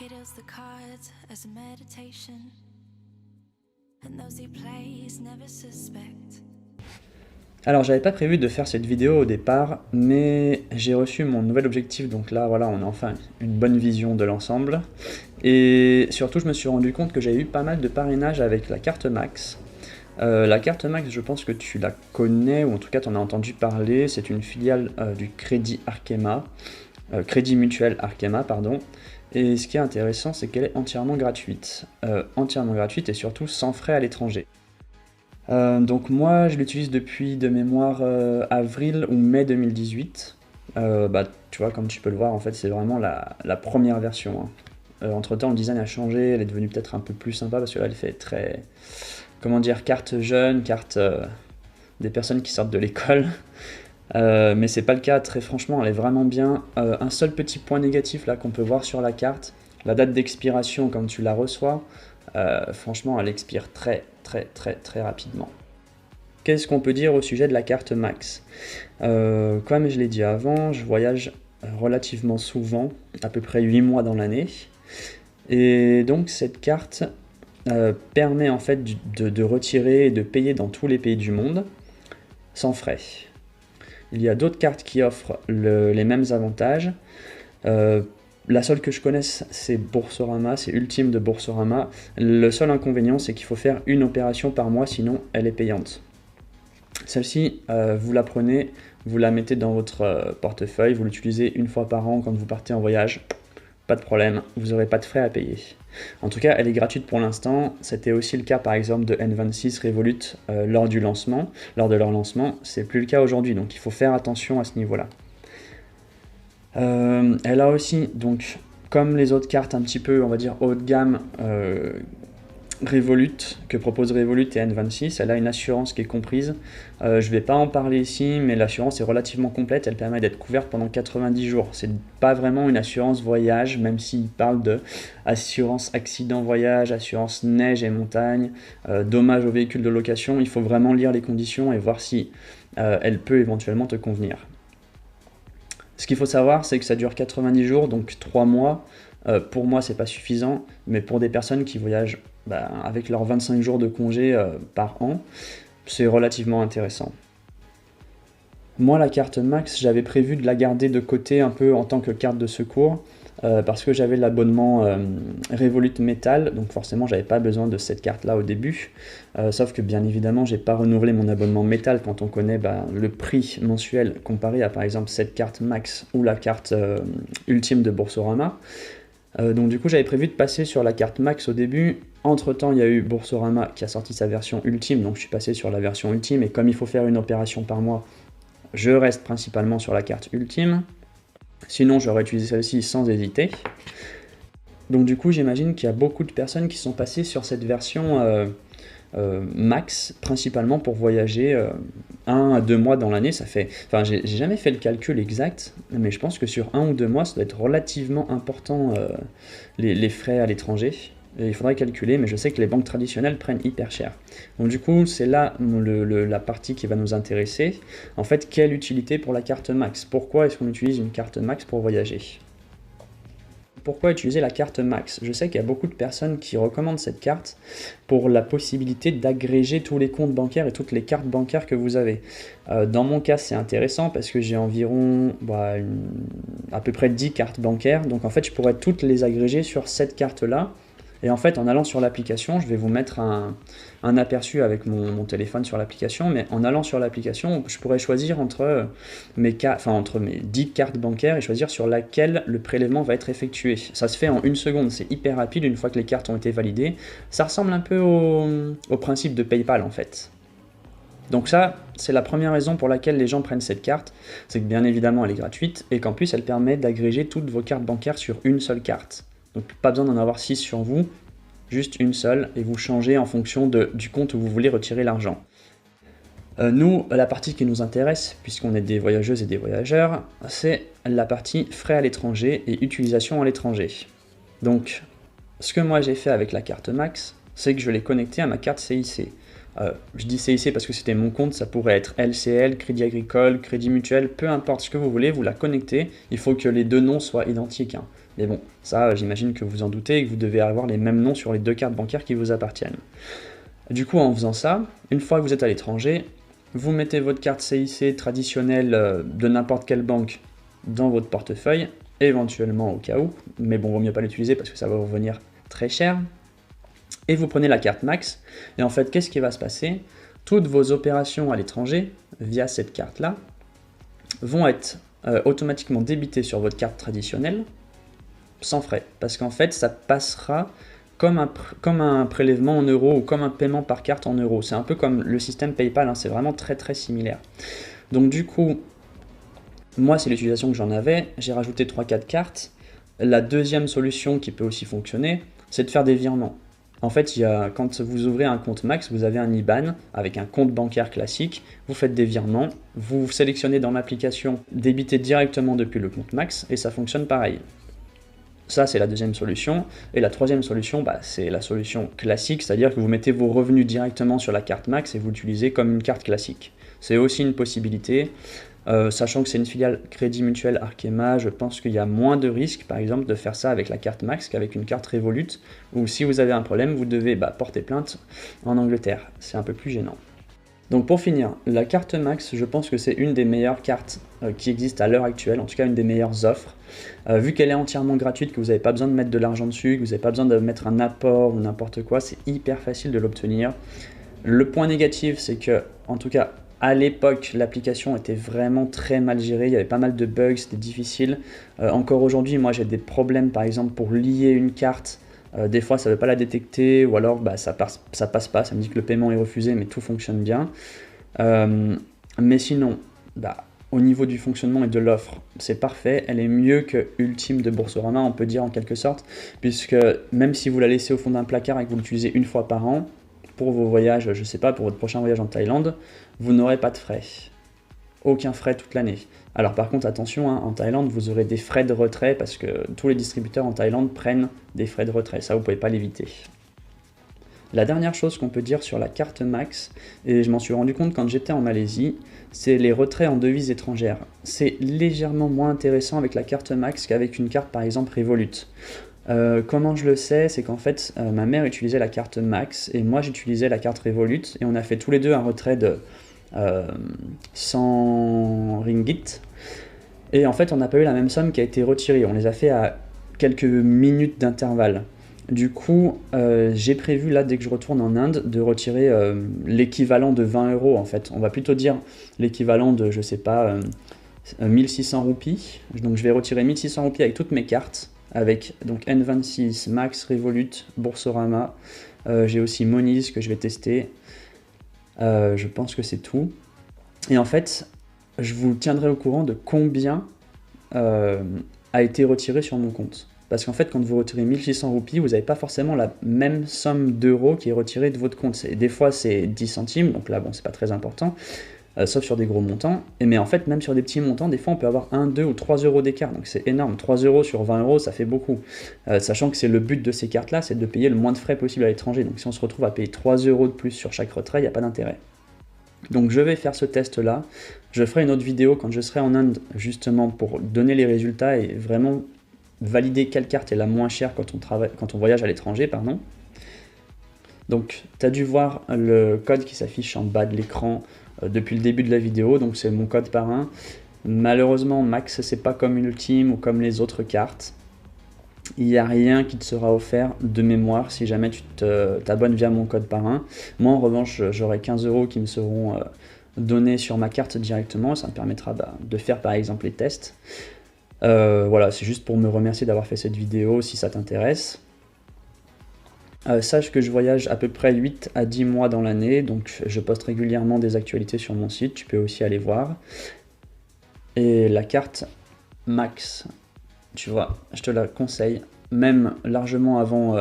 He deals the cards as a meditation, and those he plays never suspect. Alors j'avais pas prévu de faire cette vidéo au départ, mais j'ai reçu mon nouvel objectif, donc là voilà, on a enfin une bonne vision de l'ensemble. Et surtout je me suis rendu compte que j'avais eu pas mal de parrainage avec la carte Max. La carte Max, je pense que tu la connais, ou en tout cas tu en as entendu parler, c'est une filiale du Crédit Arkema, Crédit Mutuel Arkema, pardon. Et ce qui est intéressant, c'est qu'elle est entièrement gratuite et surtout sans frais à l'étranger. Donc moi je l'utilise depuis de mémoire avril ou mai 2018. Tu vois, comme tu peux le voir, en fait c'est vraiment la première version, hein. Entre temps le design a changé, elle est devenue peut-être un peu plus sympa parce que là elle fait très, comment dire, carte jeune, carte des personnes qui sortent de l'école. Mais c'est pas le cas, très franchement elle est vraiment bien. Un seul petit point négatif là qu'on peut voir sur la carte, la date d'expiration quand tu la reçois, franchement elle expire très rapidement. Qu'est-ce qu'on peut dire au sujet de la carte Max? Comme je l'ai dit avant, je voyage relativement souvent, à peu près 8 mois dans l'année. Et donc cette carte permet en fait de retirer et de payer dans tous les pays du monde, sans frais. Il y a d'autres cartes qui offrent les mêmes avantages. La seule que je connaisse, c'est Boursorama, c'est Ultime de Boursorama. Le seul inconvénient, c'est qu'il faut faire une opération par mois, sinon elle est payante. Celle-ci, vous la prenez, vous la mettez dans votre portefeuille, vous l'utilisez une fois par an quand vous partez en voyage, pas de problème, vous n'aurez pas de frais à payer. En tout cas, elle est gratuite pour l'instant. C'était aussi le cas par exemple de N26 Revolut lors de leur lancement. C'est plus le cas aujourd'hui, donc il faut faire attention à ce niveau-là. Elle a aussi, donc, comme les autres cartes un petit peu, on va dire, haut de gamme, Revolut, que propose Revolut et N26, elle a une assurance qui est comprise. Je ne vais pas en parler ici, mais l'assurance est relativement complète, elle permet d'être couverte pendant 90 jours. C'est pas vraiment une assurance voyage, même s'il parle de assurance accident voyage, assurance neige et montagne, dommages aux véhicules de location. Il faut vraiment lire les conditions et voir si elle peut éventuellement te convenir. Ce qu'il faut savoir, c'est que ça dure 90 jours, donc 3 mois. Pour moi, c'est pas suffisant, mais pour des personnes qui voyagent avec leurs 25 jours de congé par an, c'est relativement intéressant. Moi, la carte Max, j'avais prévu de la garder de côté un peu en tant que carte de secours, parce que j'avais l'abonnement Revolut Metal, donc forcément j'avais pas besoin de cette carte là au début, sauf que bien évidemment j'ai pas renouvelé mon abonnement Metal quand on connaît le prix mensuel comparé à par exemple cette carte Max ou la carte Ultime de Boursorama. Donc du coup j'avais prévu de passer sur la carte Max au début. Entre temps il y a eu Boursorama qui a sorti sa version Ultime, donc je suis passé sur la version Ultime, et comme il faut faire une opération par mois, je reste principalement sur la carte Ultime. Sinon, j'aurais utilisé celle-ci sans hésiter. Donc du coup, j'imagine qu'il y a beaucoup de personnes qui sont passées sur cette version Max, principalement pour voyager 1 à 2 mois dans l'année. Enfin, j'ai jamais fait le calcul exact, mais je pense que sur 1 ou 2 mois, ça doit être relativement important les frais à l'étranger. Et il faudrait calculer, mais je sais que les banques traditionnelles prennent hyper cher. Donc du coup, c'est là la partie qui va nous intéresser. En fait, quelle utilité pour la carte Max? Pourquoi est-ce qu'on utilise une carte Max pour voyager? Pourquoi utiliser la carte Max? Je sais qu'il y a beaucoup de personnes qui recommandent cette carte pour la possibilité d'agréger tous les comptes bancaires et toutes les cartes bancaires que vous avez. Dans mon cas, c'est intéressant parce que j'ai environ à peu près 10 cartes bancaires. Donc en fait, je pourrais toutes les agréger sur cette carte-là. Et en fait, en allant sur l'application, je vais vous mettre un aperçu avec mon téléphone sur l'application, mais en allant sur l'application, je pourrais choisir entre mes 10 cartes bancaires et choisir sur laquelle le prélèvement va être effectué. Ça se fait en 1 seconde, c'est hyper rapide une fois que les cartes ont été validées. Ça ressemble un peu au principe de PayPal en fait. Donc ça, c'est la première raison pour laquelle les gens prennent cette carte, c'est que bien évidemment elle est gratuite et qu'en plus elle permet d'agréger toutes vos cartes bancaires sur une seule carte. Donc pas besoin d'en avoir 6 sur vous, juste une seule, et vous changez en fonction du compte où vous voulez retirer l'argent. Nous, la partie qui nous intéresse, puisqu'on est des voyageuses et des voyageurs, c'est la partie frais à l'étranger et utilisation à l'étranger. Donc, ce que moi j'ai fait avec la carte Max, c'est que je l'ai connectée à ma carte CIC. Je dis CIC parce que c'était mon compte, ça pourrait être LCL, Crédit Agricole, Crédit Mutuel, peu importe ce que vous voulez, vous la connectez, il faut que les deux noms soient identiques, hein. Mais bon, ça j'imagine que vous en doutez et que vous devez avoir les mêmes noms sur les deux cartes bancaires qui vous appartiennent. Du coup, en faisant ça, une fois que vous êtes à l'étranger, vous mettez votre carte CIC traditionnelle de n'importe quelle banque dans votre portefeuille, éventuellement au cas où, mais bon, vaut mieux pas l'utiliser parce que ça va vous revenir très cher. Et vous prenez la carte Max, et en fait, qu'est-ce qui va se passer? Toutes vos opérations à l'étranger, via cette carte-là, vont être automatiquement débitées sur votre carte traditionnelle, sans frais, parce qu'en fait, ça passera comme un prélèvement en euros ou comme un paiement par carte en euros. C'est un peu comme le système PayPal, hein, c'est vraiment très très similaire. Donc du coup, moi c'est l'utilisation que j'en avais, j'ai rajouté 3-4 cartes. La deuxième solution qui peut aussi fonctionner, c'est de faire des virements. En fait, quand vous ouvrez un compte Max, vous avez un IBAN avec un compte bancaire classique, vous faites des virements, vous sélectionnez dans l'application débiter directement depuis le compte Max et ça fonctionne pareil. Ça, c'est la deuxième solution. Et la troisième solution, c'est la solution classique, c'est-à-dire que vous mettez vos revenus directement sur la carte Max et vous l'utilisez comme une carte classique. C'est aussi une possibilité, sachant que c'est une filiale Crédit Mutuel Arkema, je pense qu'il y a moins de risques, par exemple, de faire ça avec la carte Max qu'avec une carte Revolut, où si vous avez un problème, vous devez porter plainte en Angleterre. C'est un peu plus gênant. Donc pour finir, la carte Max, je pense que c'est une des meilleures cartes qui existent à l'heure actuelle, en tout cas une des meilleures offres. Vu qu'elle est entièrement gratuite, que vous n'avez pas besoin de mettre de l'argent dessus, que vous n'avez pas besoin de mettre un apport ou n'importe quoi, c'est hyper facile de l'obtenir. Le point négatif, c'est que, en tout cas, à l'époque, l'application était vraiment très mal gérée, il y avait pas mal de bugs, c'était difficile. Encore aujourd'hui, moi j'ai des problèmes par exemple pour lier une carte. Des fois ça ne veut pas la détecter ou alors ça passe pas, ça me dit que le paiement est refusé mais tout fonctionne bien. Mais sinon, au niveau du fonctionnement et de l'offre, c'est parfait, elle est mieux que Ultime de Boursorama, on peut dire en quelque sorte, puisque même si vous la laissez au fond d'un placard et que vous l'utilisez une fois par an, pour vos voyages, je sais pas, pour votre prochain voyage en Thaïlande, vous n'aurez pas de frais. Aucun frais toute l'année. Alors par contre, attention, hein, en Thaïlande, vous aurez des frais de retrait parce que tous les distributeurs en Thaïlande prennent des frais de retrait. Ça, vous ne pouvez pas l'éviter. La dernière chose qu'on peut dire sur la carte Max, et je m'en suis rendu compte quand j'étais en Malaisie, c'est les retraits en devises étrangères. C'est légèrement moins intéressant avec la carte Max qu'avec une carte par exemple Revolut. Comment je le sais, c'est qu'en fait ma mère utilisait la carte Max et moi j'utilisais la carte Revolut et on a fait tous les deux un retrait de 100 ringgit et en fait on n'a pas eu la même somme qui a été retirée, on les a fait à quelques minutes d'intervalle. Du coup j'ai prévu là dès que je retourne en Inde de retirer l'équivalent de 20 € en fait, on va plutôt dire l'équivalent de je sais pas 1600 roupies, donc je vais retirer 1600 roupies avec toutes mes cartes avec donc N26, Max, Revolut, Boursorama. J'ai aussi Moniz que je vais tester. Je pense que c'est tout. Et en fait, je vous tiendrai au courant de combien a été retiré sur mon compte. Parce qu'en fait, quand vous retirez 1600 roupies, vous n'avez pas forcément la même somme d'euros qui est retirée de votre compte. Des fois, c'est 10 centimes, donc là, bon, c'est pas très important. Sauf sur des gros montants, mais en fait même sur des petits montants, des fois on peut avoir 1, 2 ou 3 € d'écart, donc c'est énorme, 3 € sur 20 € ça fait beaucoup, sachant que c'est le but de ces cartes là, c'est de payer le moins de frais possible à l'étranger, donc si on se retrouve à payer 3 € de plus sur chaque retrait, il n'y a pas d'intérêt. Donc je vais faire ce test là, je ferai une autre vidéo quand je serai en Inde justement pour donner les résultats et vraiment valider quelle carte est la moins chère quand on voyage à l'étranger, pardon. Donc tu as dû voir le code qui s'affiche en bas de l'écran depuis le début de la vidéo, donc c'est mon code parrain. Malheureusement Max c'est pas comme Ultime ou comme les autres cartes, il n'y a rien qui te sera offert de mémoire si jamais tu t'abonnes via mon code parrain. Moi en revanche j'aurai 15 € qui me seront donnés sur ma carte directement, ça me permettra de faire par exemple les tests. Voilà, c'est juste pour me remercier d'avoir fait cette vidéo si ça t'intéresse. Sache que je voyage à peu près 8 à 10 mois dans l'année, donc je poste régulièrement des actualités sur mon site, tu peux aussi aller voir. Et la carte Max, tu vois, je te la conseille, même largement avant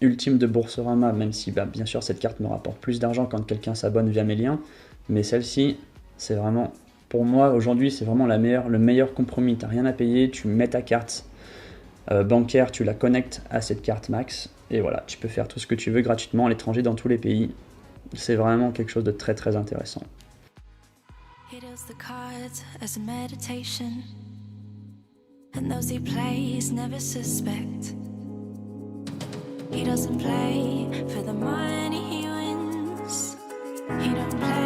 Ultime de Boursorama, même si bien sûr cette carte me rapporte plus d'argent quand quelqu'un s'abonne via mes liens, mais celle-ci, c'est vraiment, pour moi aujourd'hui, c'est vraiment le meilleur compromis, tu n'as rien à payer, tu mets ta carte bancaire, tu la connectes à cette carte Max, et voilà, tu peux faire tout ce que tu veux gratuitement à l'étranger dans tous les pays. C'est vraiment quelque chose de très très intéressant. He deals the cards as a meditation, and those he plays never suspect. He doesn't play for the money he wins. He don't play